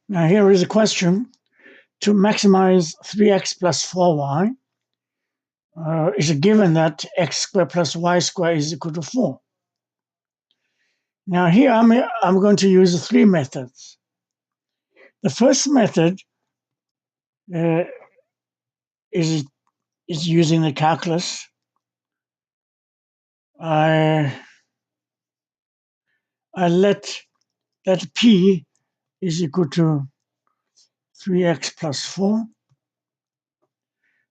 Now here is a question. To maximize 3x plus 4y, is a given that x squared plus y squared is equal to 4. Now here I'm going to use three methods. The first method uh, is using the calculus. I let p is equal to 3x plus 4.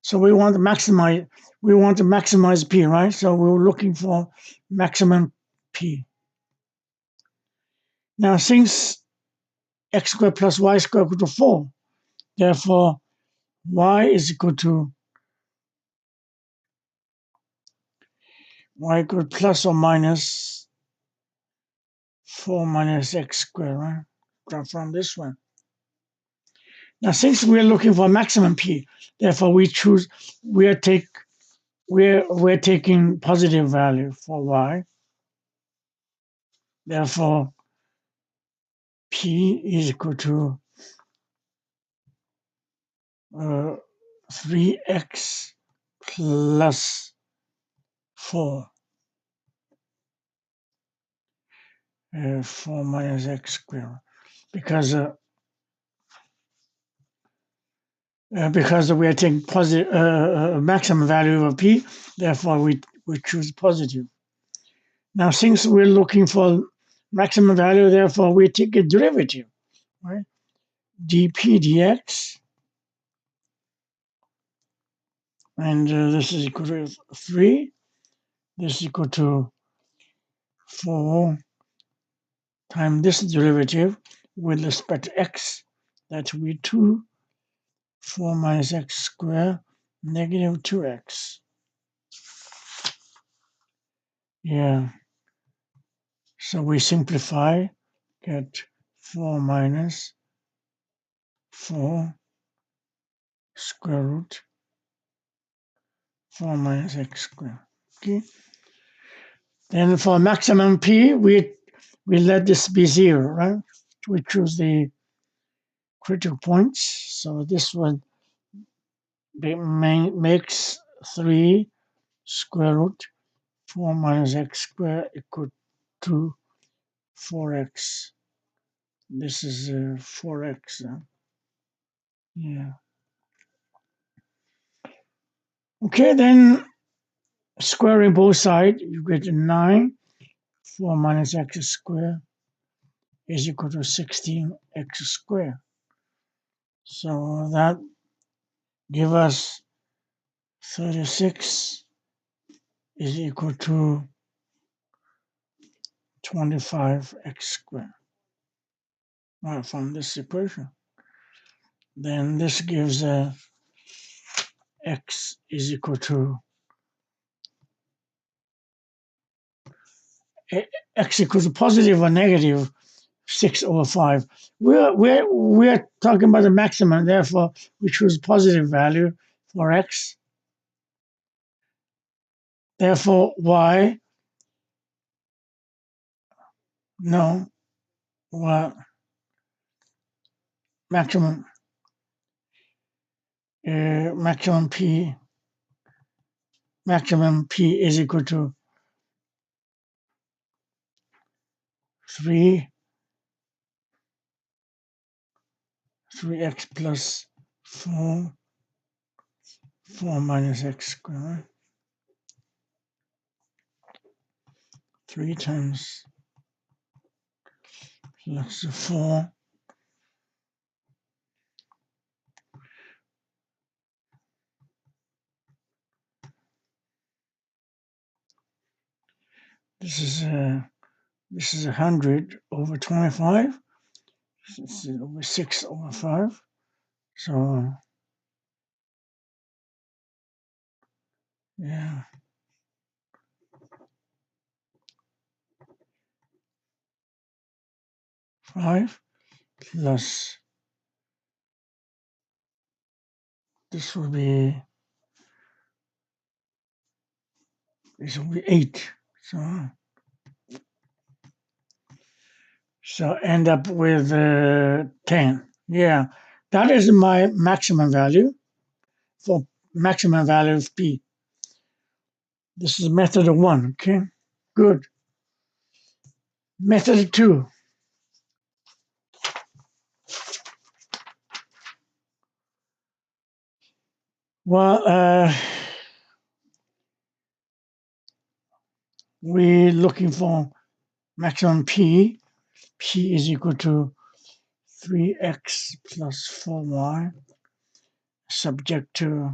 So we want to maximize p, right? So we're looking for maximum p. Now since x squared plus y squared equal to 4, therefore y is equal to plus or minus 4 minus x squared, right? From this one. Now, since we're looking for maximum p, therefore we're taking positive value for y. Therefore, p is equal to 3x plus 4, 4 minus x squared, because we are taking positive maximum value of p, therefore we choose positive. Now, since we're looking for maximum value, therefore we take a derivative, right? dp dx, and this is equal to 3. This is equal to 4 times this derivative with respect to x. That will be 2, 4 minus x squared, negative 2x. Yeah. So we simplify, get 4 minus 4 square root 4 minus x squared. Okay. Then for maximum p, we let this be 0, right? We choose the critical points. So this one makes 3 square root 4 minus x squared equal to 4x. This is 4x. Yeah. Okay, then squaring both sides, you get 9. 4 minus x squared is equal to 16x squared. So that gives us 36 is equal to 25x squared. Well, from this equation. Then this gives x is equal to x equals positive or negative 6 over 5. We're talking about the maximum, therefore we choose positive value for x. Therefore y, no, well, maximum p is equal to 3x plus 4 minus x squared. 3 times plus 4 . This is 100 over 25. This is over 6 over 5. So yeah. Five plus this will be 8. So end up with 10. Yeah, that is my maximum value for maximum value of p. This is method 1, okay? Good. Method 2. Well, we're looking for maximum p. P is equal to 3x plus 4y subject to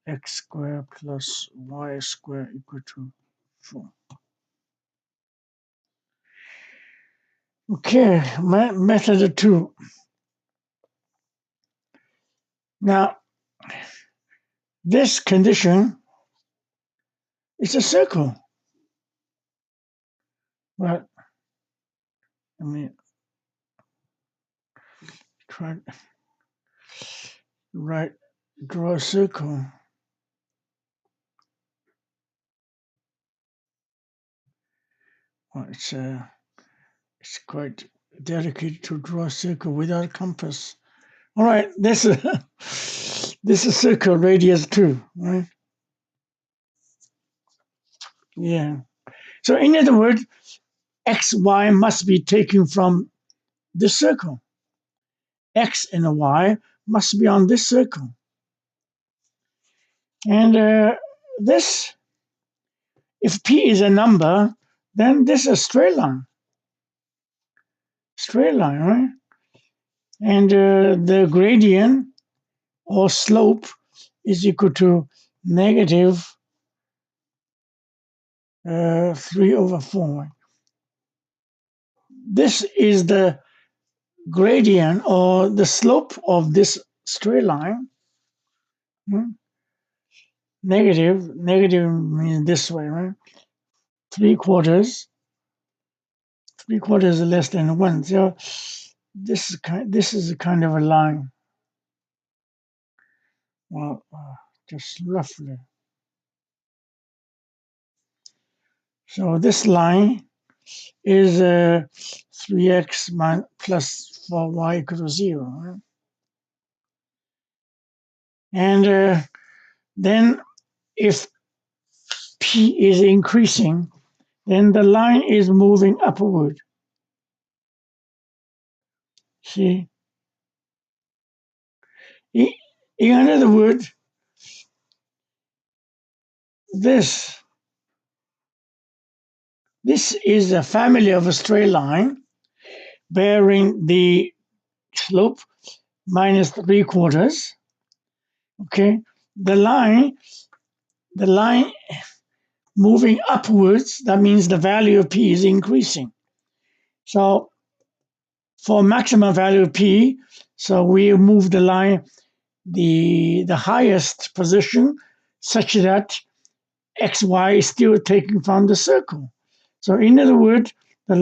x squared plus y squared equal to 4. Okay, method 2. Now, this condition is a circle. But let me try to draw a circle. Well, it's quite delicate to draw a circle without a compass. All right, this is this is circle radius 2, right? Yeah. So in other words, x, y must be taken from this circle. X and y must be on this circle. And this, if p is a number, then this is a straight line. Straight line, right? And the gradient or slope is equal to negative 3/4. This is the gradient or the slope of this straight line. Negative means this way, right? 3/4. 3/4 is less than 1. So this is a kind of a line. Well, just roughly. So this line is 3x plus 4y equals to 0. Right? And then if p is increasing, then the line is moving upward. See? In other words, this is a family of a straight line bearing the slope minus 3/4. Okay, the line moving upwards, that means the value of p is increasing. So for maximum value of p, so we move the line the highest position such that xy is still taken from the circle. So in other words, the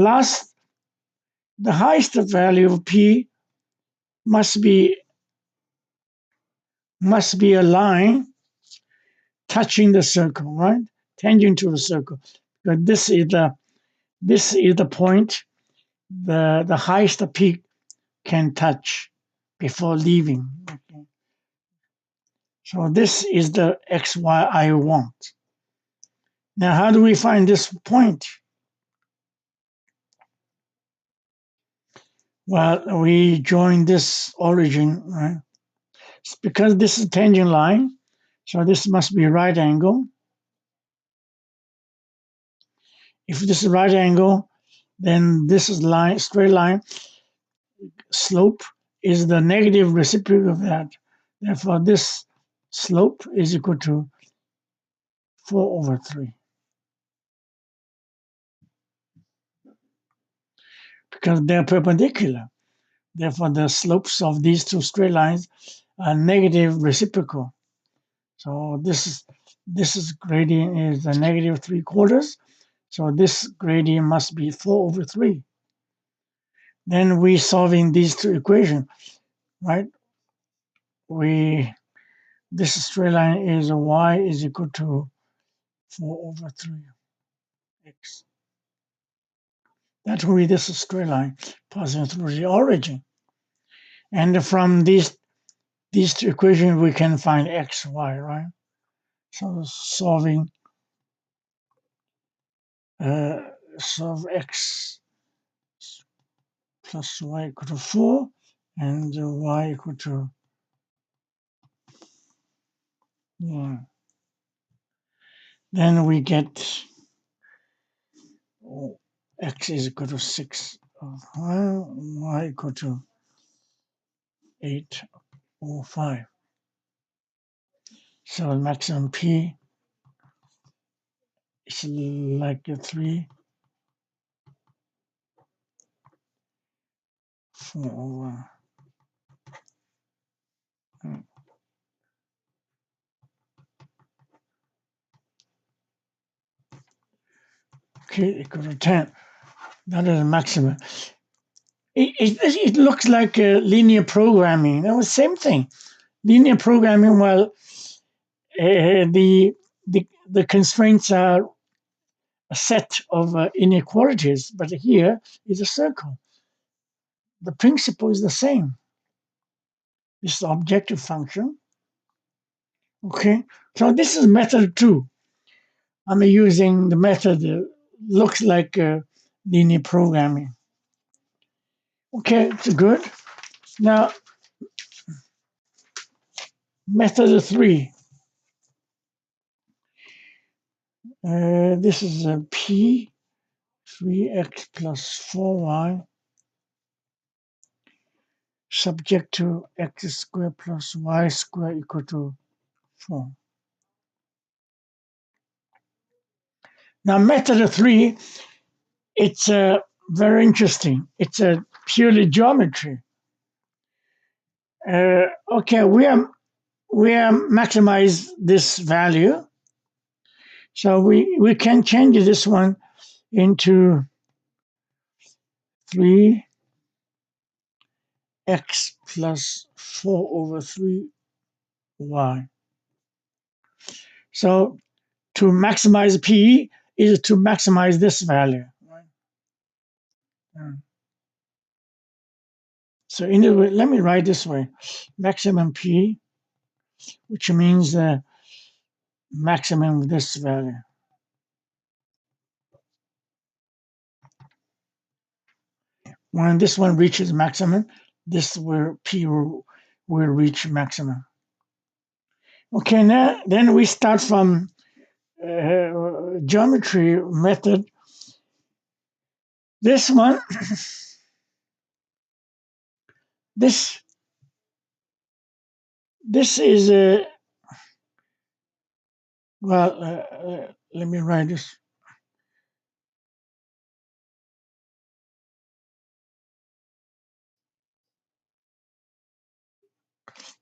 highest value of p must be a line touching the circle, right? Tangent to the circle. But this is the point the highest peak can touch before leaving. Okay. So this is the xy I want. Now, how do we find this point? Well, we join this origin, right? It's because this is tangent line, so this must be right angle. If this is right angle, then this is straight line slope is the negative reciprocal of that. Therefore, this slope is equal to 4/3 because they're perpendicular. Therefore, the slopes of these two straight lines are negative reciprocal. So this is gradient is a negative 3/4. So this gradient must be 4/3. Then we solving these two equations, right? This straight line is y is equal to 4/3x. That will be this straight line passing through the origin. And from these two equations, we can find x, y, right? So solve x plus y equal to 4 and y equal to 1. Then we get x is equal to 6 of y equal to 8 or 5. So maximum p is like a 3, 4 over. Okay, equal to 10. That is the maximum. It looks like linear programming. That was the same thing. Linear programming, well, the constraints are a set of inequalities, but here is a circle. The principle is the same. This is the objective function. Okay, so this is method 2. I'm using the method that looks like linear programming. Okay, it's good. Now, method 3. This is a p 3x plus 4y subject to x squared plus y squared equal to 4. Now, method 3, it's very interesting. It's a purely geometry. Okay, we maximize this value. So we can change this one into 3x plus 4 over 3y. So to maximize p is to maximize this value. So let me write this way. Maximum p, which means the maximum of this value. When this one reaches maximum, this where p will reach maximum. Okay, now then we start from geometry method. This one, this is a well. Let me write this.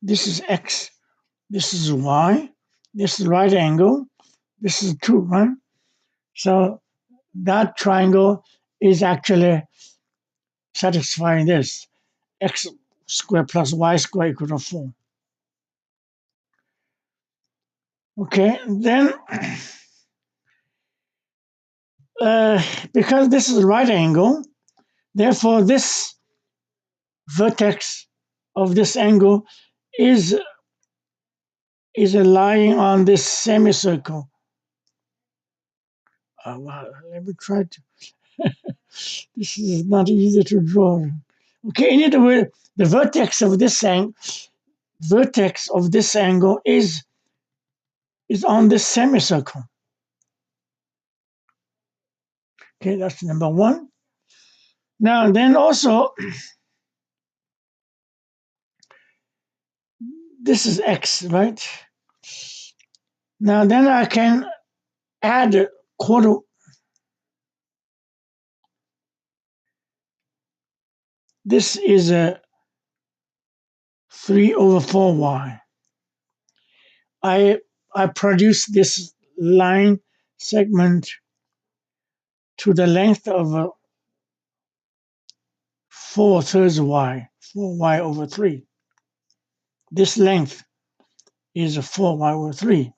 This is x. This is y. This is right angle. This is 2, right? So that triangle is actually satisfying this. X squared plus y squared equal to 4. Okay, then because this is a right angle, therefore this vertex of this angle is lying on this semicircle. Well, let me try to. This is not easy to draw. Okay, in other words, the vertex of this angle is on this semicircle. Okay, that's number 1. Now, then also, this is x, right? Now, then I can add a quarter. This is a 3 over 4y. I produce this line segment to the length of 4/3 y, 4y over 3. This length is a 4y over 3.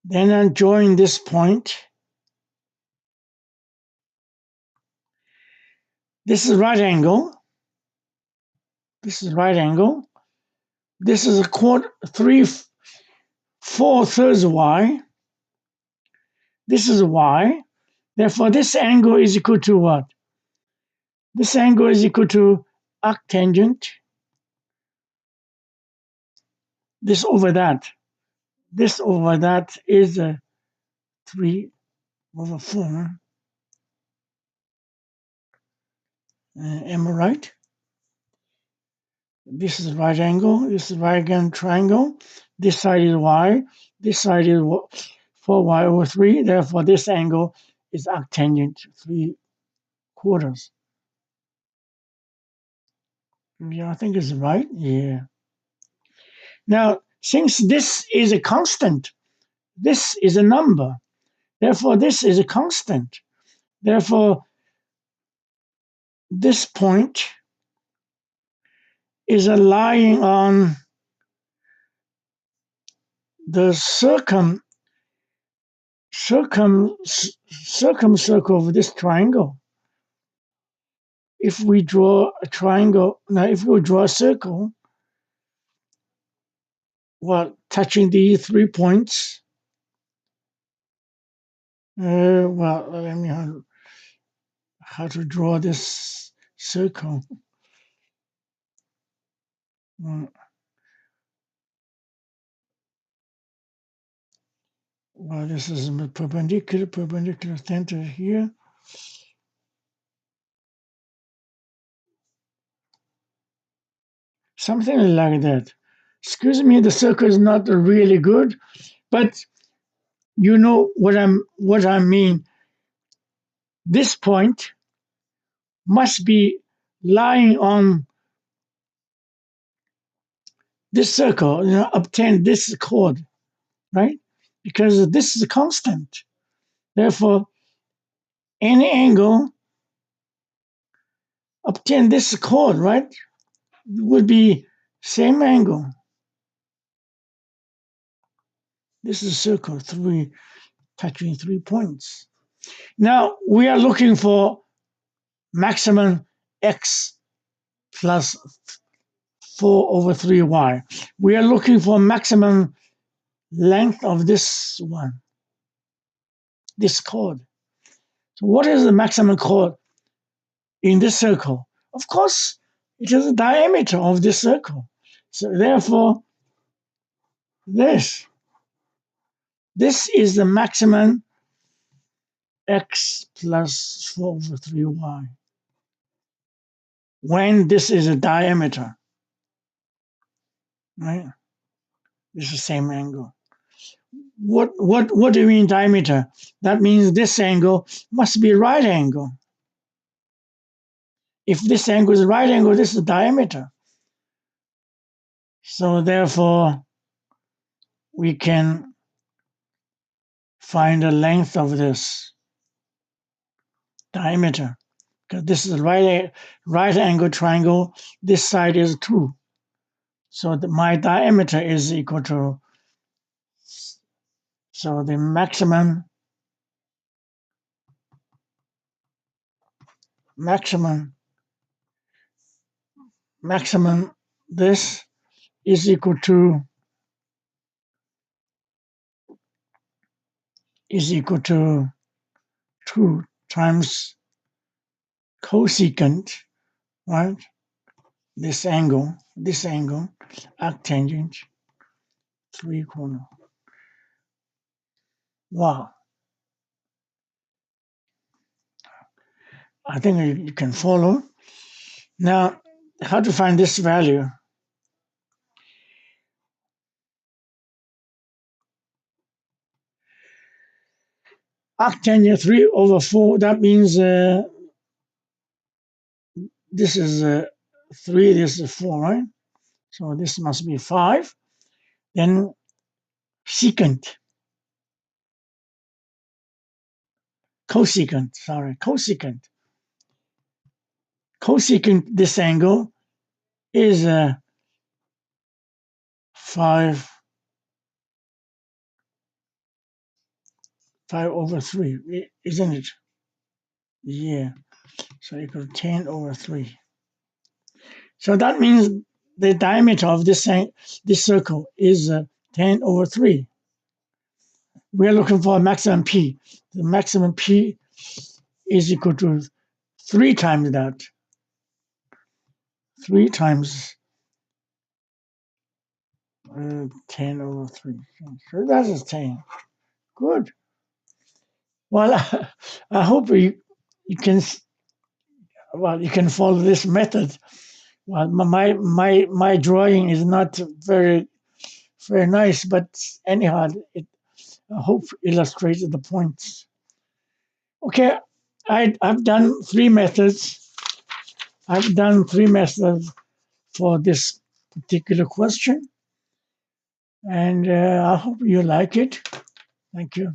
Then I join this point. This is right angle. This is right angle. This is a quarter, 3/4 y. This is y. Therefore, this angle is equal to what? This angle is equal to arctangent. This over that. This over that is 3/4. Am I right? This is right angle. This is right angle triangle. This side is y. This side is 4y/3. Therefore, this angle is arctangent 3/4. Yeah, I think it's right. Yeah. Now, since this is a constant, this is a number. Therefore, this is a constant. Therefore, this point is lying on the circumcircle of this triangle. If we draw a triangle, now if we draw a circle, well, touching these 3 points, well, let me how to draw this circle. Well, this is perpendicular center here. Something like that. Excuse me, the circle is not really good, but you know what I mean. This point must be lying on this circle, obtain this chord, right? Because this is a constant. Therefore, any angle obtain this chord, right? Would be same angle. This is a circle, touching 3 points. Now we are looking for maximum x plus 4/3y. We are looking for maximum length of this one, this chord. So what is the maximum chord in this circle? Of course, it is the diameter of this circle. So therefore, this is the maximum x plus 4/3y. When this is a diameter, right? This is the same angle. What do you mean diameter? That means this angle must be right angle. If this angle is right angle, this is diameter. So therefore, we can find the length of this diameter. Because this is a right angle triangle, this side is 2. So my diameter is equal to, so the maximum this is equal to 2 times cosecant, right? This angle, arctangent, 3/4. Wow. I think you can follow. Now, how to find this value? Arctangent 3/4, that means this is 3, this is 4, right? So this must be 5. Then cosecant, cosecant this angle is 5/3, isn't it? Yeah. So equal to 10/3. So that means the diameter of this circle is 10 over 3. We're looking for a maximum P. The maximum P is equal to 3 times that. 3 times 10 over 3. So that is 10. Good. Well, I hope you can you can follow this method. Well, my drawing is not very nice, but anyhow, it I hope illustrated the points. Okay, I've done 3 methods. I've done 3 methods for this particular question, and I hope you like it. Thank you.